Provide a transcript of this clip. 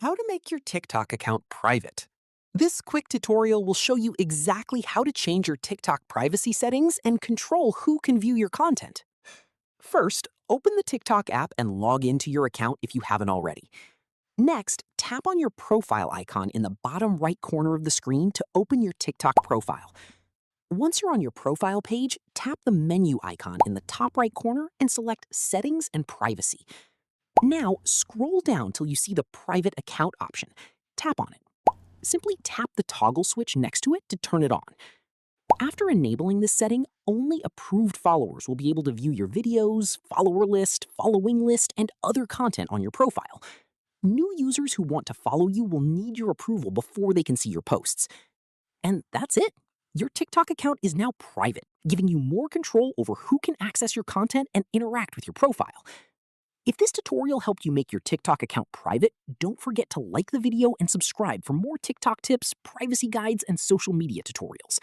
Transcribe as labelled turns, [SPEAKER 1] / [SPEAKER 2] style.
[SPEAKER 1] How to make your TikTok account private. This quick tutorial will show you exactly how to change your TikTok privacy settings and control who can view your content. First, open the TikTok app and log into your account if you haven't already. Next, tap on your profile icon in the bottom right corner of the screen to open your TikTok profile. Once you're on your profile page, tap the menu icon in the top right corner and select Settings and Privacy. Now, scroll down till you see the Private Account option. Tap on it. Simply tap the toggle switch next to it to turn it on. After enabling this setting, only approved followers will be able to view your videos, follower list, following list, and other content on your profile. New users who want to follow you will need your approval before they can see your posts. And that's it. Your TikTok account is now private, giving you more control over who can access your content and interact with your profile. If this tutorial helped you make your TikTok account private, don't forget to like the video and subscribe for more TikTok tips, privacy guides, and social media tutorials.